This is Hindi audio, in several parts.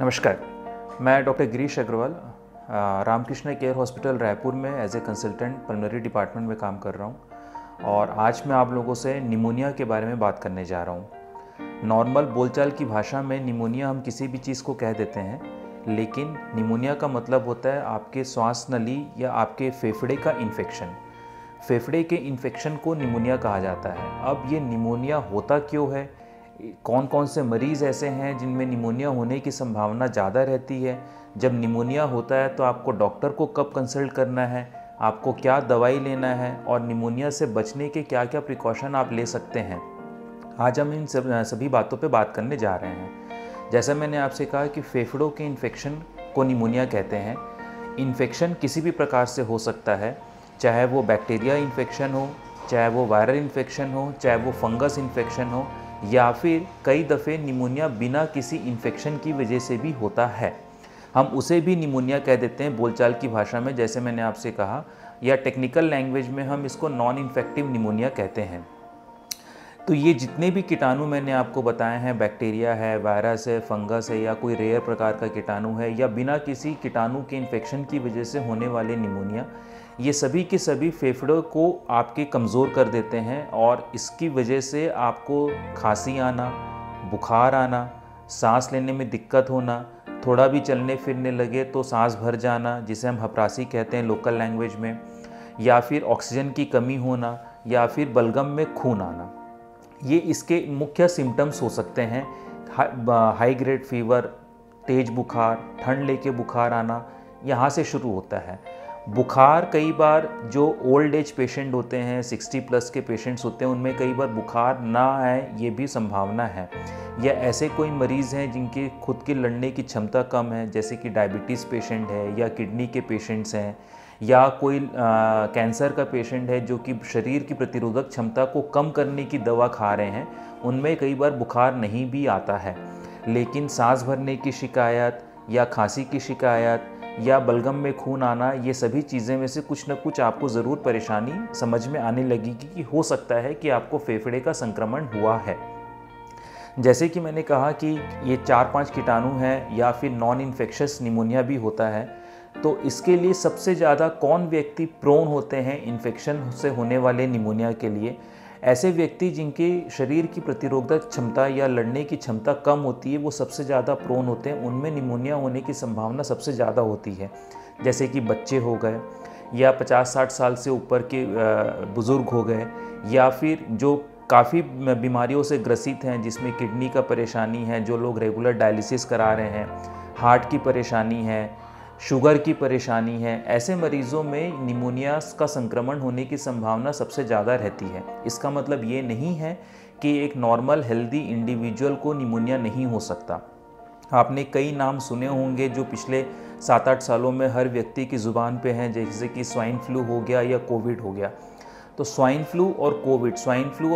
नमस्कार। मैं doctor Girish Agrawal Ramkrishna care hospital Raipur में as a consultant pulmonary department में काम कर रहा हूँ और आज मैं आप लोगों से निमोनिया के बारे में बात करने जा रहा हूँ। नॉर्मल बोलचाल की भाषा में निमोनिया हम किसी भी चीज़ को कह देते हैं, लेकिन निमोनिया का मतलब होता है आपके श्वास नली या आपके फेफड़े का इन्फेक्शन। फेफड़े के इन्फेक्शन को निमोनिया कहा जाता है। अब ये निमोनिया होता क्यों है, कौन कौन से मरीज़ ऐसे हैं जिनमें निमोनिया होने की संभावना ज़्यादा रहती है, जब निमोनिया होता है तो आपको डॉक्टर को कब कंसल्ट करना है, आपको क्या दवाई लेना है और निमोनिया से बचने के क्या क्या प्रिकॉशन आप ले सकते हैं। आज हम इन सभी बातों पे बात करने जा रहे हैं। जैसा मैंने आपसे कहा कि फेफड़ों के इन्फेक्शन को निमोनिया कहते हैं। इन्फेक्शन किसी भी प्रकार से हो सकता है, चाहे वो बैक्टीरिया इन्फेक्शन हो, चाहे वो वायरल इन्फेक्शन हो, चाहे वो फंगस इन्फेक्शन हो, या फिर कई दफ़े निमोनिया बिना किसी इन्फेक्शन की वजह से भी होता है। हम उसे भी निमोनिया कह देते हैं बोलचाल की भाषा में, जैसे मैंने आपसे कहा, या टेक्निकल लैंग्वेज में हम इसको नॉन इन्फेक्टिव निमोनिया कहते हैं। तो ये जितने भी कीटाणु मैंने आपको बताए हैं, बैक्टीरिया है, वायरस है, फंगस है या कोई रेयर प्रकार का कीटाणु है या बिना किसी कीटाणु के इन्फेक्शन की वजह से होने वाले निमोनिया, ये सभी के सभी फेफड़ों को आपके कमज़ोर कर देते हैं और इसकी वजह से आपको खांसी आना, बुखार आना, सांस लेने में दिक्कत होना, थोड़ा भी चलने फिरने लगे तो सांस भर जाना, जिसे हम हपरासी कहते हैं लोकल लैंग्वेज में, या फिर ऑक्सीजन की कमी होना, या फिर बलगम में खून आना। ये इसके मुख्य सिम्टम्स हो सकते हैं। हाई ग्रेड फीवर, तेज बुखार, ठंड लेके बुखार आना, यहाँ से शुरू होता है। बुखार कई बार जो ओल्ड एज पेशेंट होते हैं, 60 प्लस के पेशेंट्स होते हैं, उनमें कई बार बुखार ना आए ये भी संभावना है। या ऐसे कोई मरीज़ हैं जिनकी खुद की लड़ने की क्षमता कम है, जैसे कि डायबिटीज़ पेशेंट है या किडनी के पेशेंट्स हैं, या कोई कैंसर का पेशेंट है जो कि शरीर की प्रतिरोधक क्षमता को कम करने की दवा खा रहे हैं, उनमें कई बार बुखार नहीं भी आता है। लेकिन सांस भरने की शिकायत या खांसी की शिकायत या बलगम में खून आना, ये सभी चीज़ें में से कुछ न कुछ आपको ज़रूर परेशानी समझ में आने लगेगी कि हो सकता है कि आपको फेफड़े का संक्रमण हुआ है। जैसे कि मैंने कहा कि ये 4-5 कीटाणु हैं या फिर नॉन इन्फेक्शस निमोनिया भी होता है, तो इसके लिए सबसे ज़्यादा कौन व्यक्ति प्रोन होते हैं इन्फेक्शन से होने वाले निमोनिया के लिए? ऐसे व्यक्ति जिनके शरीर की प्रतिरोधक क्षमता या लड़ने की क्षमता कम होती है, वो सबसे ज़्यादा प्रोन होते हैं, उनमें निमोनिया होने की संभावना सबसे ज़्यादा होती है। जैसे कि बच्चे हो गए, या 50-60 साल से ऊपर के बुज़ुर्ग हो गए, या फिर जो काफ़ी बीमारियों से ग्रसित हैं, जिसमें किडनी का परेशानी है, जो लोग रेगुलर डायलिसिस करा रहे हैं, हार्ट की परेशानी है, शुगर की परेशानी है, ऐसे मरीज़ों में निमोनिया का संक्रमण होने की संभावना सबसे ज़्यादा रहती है। इसका मतलब ये नहीं है कि एक नॉर्मल हेल्दी इंडिविजुअल को निमोनिया नहीं हो सकता। आपने कई नाम सुने होंगे जो पिछले 7-8 सालों में हर व्यक्ति की ज़ुबान पे हैं, जैसे कि स्वाइन फ्लू हो गया या कोविड हो गया। तो स्वाइन फ्लू और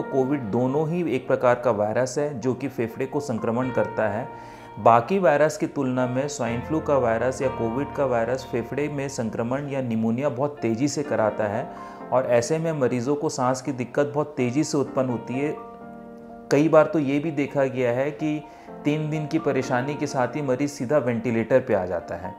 कोविड दोनों ही एक प्रकार का वायरस है जो कि फेफड़े को संक्रमण करता है। बाकी वायरस की तुलना में स्वाइन फ्लू का वायरस या कोविड का वायरस फेफड़े में संक्रमण या निमोनिया बहुत तेज़ी से कराता है और ऐसे में मरीज़ों को सांस की दिक्कत बहुत तेज़ी से उत्पन्न होती है। कई बार तो ये भी देखा गया है कि 3 दिन की परेशानी के साथ ही मरीज़ सीधा वेंटिलेटर पे आ जाता है।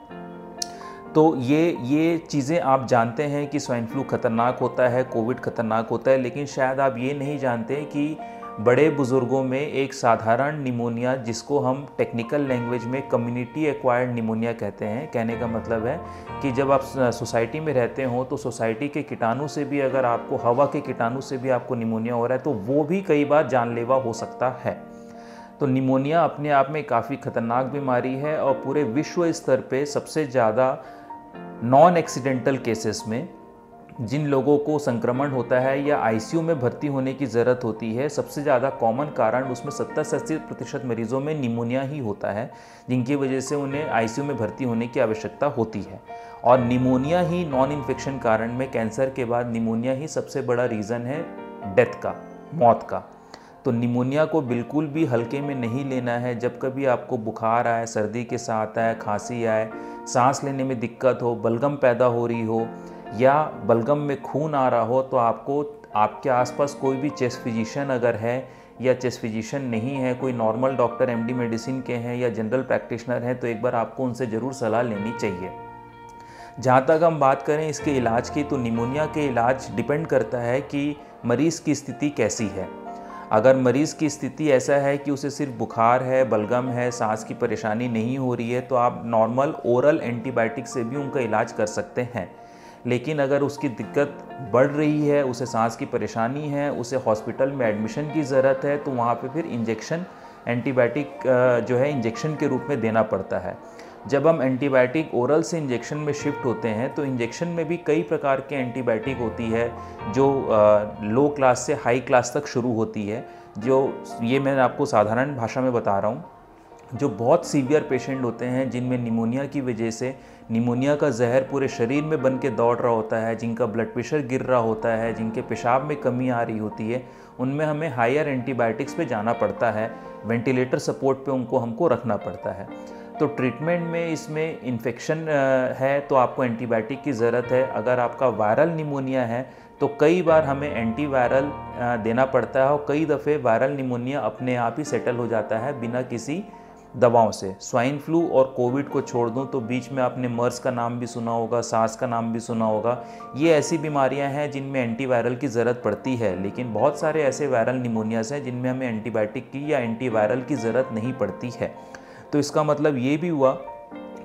तो ये चीज़ें आप जानते हैं कि स्वाइन फ्लू खतरनाक होता है, कोविड खतरनाक होता है, लेकिन शायद आप ये नहीं जानते कि बड़े बुज़ुर्गों में एक साधारण निमोनिया, जिसको हम टेक्निकल लैंग्वेज में कम्युनिटी एक्वायर्ड निमोनिया कहते हैं, कहने का मतलब है कि जब आप सोसाइटी में रहते हो तो सोसाइटी के कीटाणु से भी, अगर आपको हवा के कीटाणु से भी आपको निमोनिया हो रहा है तो वो भी कई बार जानलेवा हो सकता है। तो निमोनिया अपने आप में काफ़ी खतरनाक बीमारी है और पूरे विश्व स्तर पे सबसे ज़्यादा नॉन एक्सीडेंटल केसेस में जिन लोगों को संक्रमण होता है या आईसीयू में भर्ती होने की ज़रूरत होती है, सबसे ज़्यादा कॉमन कारण उसमें 70-80% मरीज़ों में निमोनिया ही होता है, जिनकी वजह से उन्हें आईसीयू में भर्ती होने की आवश्यकता होती है। और निमोनिया ही नॉन इन्फेक्शन कारण में, कैंसर के बाद निमोनिया ही सबसे बड़ा रीज़न है डेथ का, मौत का। तो निमोनिया को बिल्कुल भी हल्के में नहीं लेना है। जब कभी आपको बुखार आए, सर्दी के साथ आए, खांसी आए, सांस लेने में दिक्कत हो, बलगम पैदा हो रही हो या बलगम में खून आ रहा हो, तो आपको आपके आसपास कोई भी चेस्ट फिजिशियन अगर है या चेस्ट फिजिशियन नहीं है, कोई नॉर्मल डॉक्टर एमडी मेडिसिन के हैं या जनरल प्रैक्टिशनर हैं, तो एक बार आपको उनसे ज़रूर सलाह लेनी चाहिए। जहाँ तक हम बात करें इसके इलाज की, तो निमोनिया के इलाज डिपेंड करता है कि मरीज़ की स्थिति कैसी है। अगर मरीज़ की स्थिति ऐसा है कि उसे सिर्फ बुखार है, बलगम है, सांस की परेशानी नहीं हो रही है, तो आप नॉर्मल ओरल एंटीबायोटिक से भी उनका इलाज कर सकते हैं। लेकिन अगर उसकी दिक्कत बढ़ रही है, उसे सांस की परेशानी है, उसे हॉस्पिटल में एडमिशन की ज़रूरत है, तो वहाँ पे फिर इंजेक्शन एंटीबायोटिक जो है इंजेक्शन के रूप में देना पड़ता है। जब हम एंटीबायोटिक ओरल से इंजेक्शन में शिफ्ट होते हैं, तो इंजेक्शन में भी कई प्रकार के एंटीबायोटिक होती है जो लो क्लास से हाई क्लास तक शुरू होती है। जो ये मैं आपको साधारण भाषा में बता रहा हूँ। जो बहुत सीवियर पेशेंट होते हैं, जिनमें निमोनिया की वजह से निमोनिया का जहर पूरे शरीर में बन के दौड़ रहा होता है, जिनका ब्लड प्रेशर गिर रहा होता है, जिनके पेशाब में कमी आ रही होती है, उनमें हमें हायर एंटीबायोटिक्स पे जाना पड़ता है। वेंटिलेटर सपोर्ट पे हमको रखना पड़ता है। तो ट्रीटमेंट में इसमें इन्फेक्शन है तो आपको एंटीबायोटिक की ज़रूरत है। अगर आपका वायरल निमोनिया है तो कई बार हमें एंटीवायरल देना पड़ता है, और कई दफ़े वायरल निमोनिया अपने आप ही सेटल हो जाता है बिना किसी दवाओं से। स्वाइन फ्लू और कोविड को छोड़ दूं तो बीच में आपने मर्स का नाम भी सुना होगा, सार्स का नाम भी सुना होगा। ये ऐसी बीमारियां हैं जिनमें एंटीवायरल की ज़रूरत पड़ती है, लेकिन बहुत सारे ऐसे वायरल निमोनियाज हैं जिनमें हमें एंटीबायोटिक की या एंटीवायरल की ज़रूरत नहीं पड़ती है। तो इसका मतलब ये भी हुआ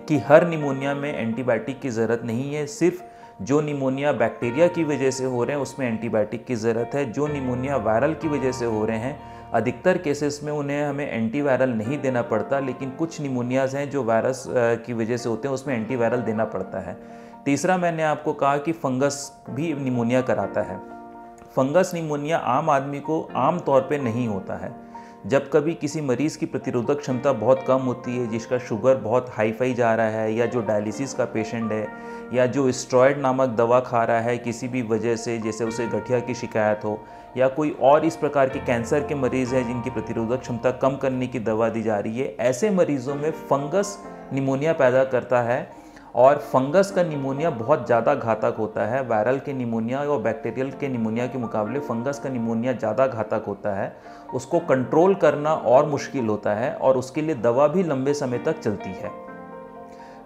कि हर निमोनिया में एंटीबायोटिक की ज़रूरत नहीं है। सिर्फ जो निमोनिया बैक्टीरिया की वजह से हो रहे हैं उसमें एंटीबायोटिक की ज़रूरत है। जो निमोनिया वायरल की वजह से हो रहे हैं, अधिकतर केसेस में उन्हें हमें एंटीवायरल नहीं देना पड़ता, लेकिन कुछ निमोनियाज हैं जो वायरस की वजह से होते हैं, उसमें एंटीवायरल देना पड़ता है। तीसरा, मैंने आपको कहा कि फंगस भी निमोनिया कराता है। फंगस निमोनिया आम आदमी को आम तौर पे नहीं होता है। जब कभी किसी मरीज़ की प्रतिरोधक क्षमता बहुत कम होती है, जिसका शुगर बहुत हाई फाई जा रहा है, या जो डायलिसिस का पेशेंट है, या जो स्टेरॉयड नामक दवा खा रहा है किसी भी वजह से, जैसे उसे गठिया की शिकायत हो, या कोई और इस प्रकार के कैंसर के मरीज़ हैं जिनकी प्रतिरोधक क्षमता कम करने की दवा दी जा रही है, ऐसे मरीज़ों में फंगस निमोनिया पैदा करता है। और फंगस का निमोनिया बहुत ज़्यादा घातक होता है। वायरल के निमोनिया और बैक्टीरियल के निमोनिया के मुकाबले फंगस का निमोनिया ज़्यादा घातक होता है। उसको कंट्रोल करना और मुश्किल होता है, और उसके लिए दवा भी लंबे समय तक चलती है।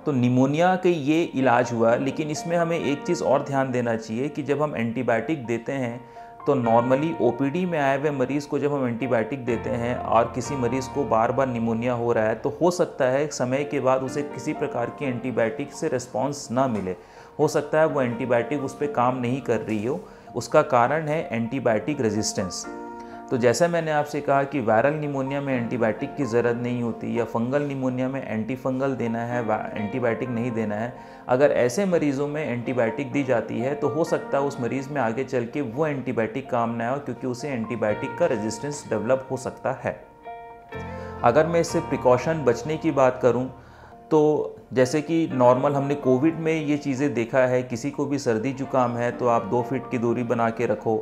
तो निमोनिया के ये इलाज हुआ, लेकिन इसमें हमें एक चीज़ और ध्यान देना चाहिए कि जब हम एंटीबायोटिक देते हैं तो नॉर्मली ओपीडी में आए हुए मरीज़ को जब हम एंटीबायोटिक देते हैं और किसी मरीज़ को बार बार निमोनिया हो रहा है, तो हो सकता है समय के बाद उसे किसी प्रकार की एंटीबायोटिक से रिस्पॉन्स ना मिले। हो सकता है वो एंटीबायोटिक उस पर काम नहीं कर रही हो। उसका कारण है एंटीबायोटिक रेजिस्टेंस। तो जैसा मैंने आपसे कहा कि वायरल निमोनिया में एंटीबायोटिक की ज़रूरत नहीं होती, या फंगल निमोनिया में एंटीफंगल देना है, एंटीबायोटिक नहीं देना है। अगर ऐसे मरीज़ों में एंटीबायोटिक दी जाती है तो हो सकता है उस मरीज़ में आगे चल के वो एंटीबायोटिक काम ना हो, क्योंकि उसे एंटीबायोटिक का रेजिस्टेंस डेवलप हो सकता है। अगर मैं इससे प्रिकॉशन बचने की बात करूं, तो जैसे कि नॉर्मल हमने कोविड में ये चीज़ें देखा है, किसी को भी सर्दी जुकाम है तो आप 2 फीट की दूरी बना के रखो,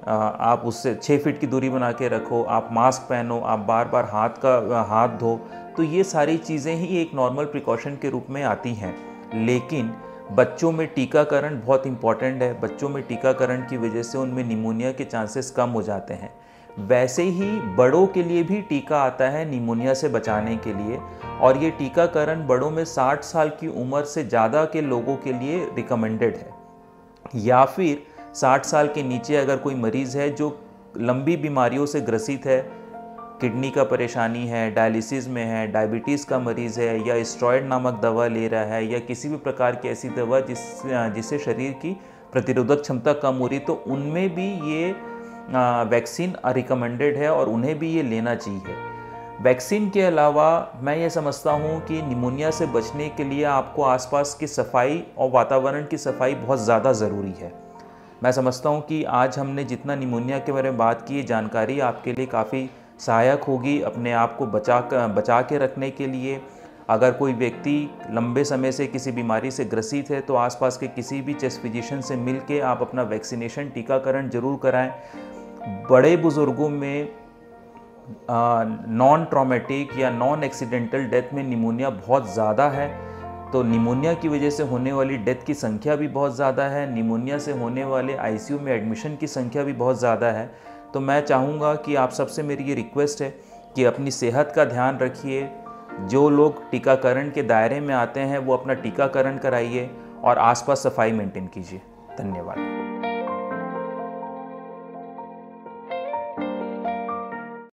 आप उससे 6 फीट की दूरी बना के रखो, आप मास्क पहनो, आप बार बार हाथ धो। तो ये सारी चीज़ें ही एक नॉर्मल प्रिकॉशन के रूप में आती हैं। लेकिन बच्चों में टीकाकरण बहुत इंपॉर्टेंट है। बच्चों में टीकाकरण की वजह से उनमें निमोनिया के चांसेस कम हो जाते हैं। वैसे ही बड़ों के लिए भी टीका आता है निमोनिया से बचाने के लिए, और ये टीकाकरण बड़ों में 60 साल की उम्र से ज़्यादा के लोगों के लिए रिकमेंडेड है। या फिर 60 साल के नीचे अगर कोई मरीज़ है जो लंबी बीमारियों से ग्रसित है, किडनी का परेशानी है, डायलिसिस में है, डायबिटीज़ का मरीज़ है, या स्टेरॉयड नामक दवा ले रहा है, या किसी भी प्रकार की ऐसी दवा जिससे शरीर की प्रतिरोधक क्षमता कम हो रही, तो उनमें भी ये वैक्सीन रिकमेंडेड है और उन्हें भी ये लेना चाहिए। वैक्सीन के अलावा मैं ये समझता हूँ कि निमोनिया से बचने के लिए आपको आसपास की सफाई और वातावरण की सफाई बहुत ज़्यादा ज़रूरी है। मैं समझता हूँ कि आज हमने जितना निमोनिया के बारे में बात की, जानकारी आपके लिए काफ़ी सहायक होगी अपने आप को बचा के रखने के लिए। अगर कोई व्यक्ति लंबे समय से किसी बीमारी से ग्रसित है तो आसपास के किसी भी चेस्ट फिजिशियन से मिल के आप अपना वैक्सीनेशन टीकाकरण जरूर कराएं। बड़े बुज़ुर्गों में नॉन ट्रॉमेटिक या नॉन एक्सीडेंटल डेथ में निमोनिया बहुत ज़्यादा है, तो निमोनिया की वजह से होने वाली डेथ की संख्या भी बहुत ज़्यादा है। निमोनिया से होने वाले आईसीयू में एडमिशन की संख्या भी बहुत ज़्यादा है। तो मैं चाहूँगा कि आप सबसे मेरी ये रिक्वेस्ट है कि अपनी सेहत का ध्यान रखिए। जो लोग टीकाकरण के दायरे में आते हैं वो अपना टीकाकरण कराइए और आसपास सफाई मेंटेन कीजिए। धन्यवाद।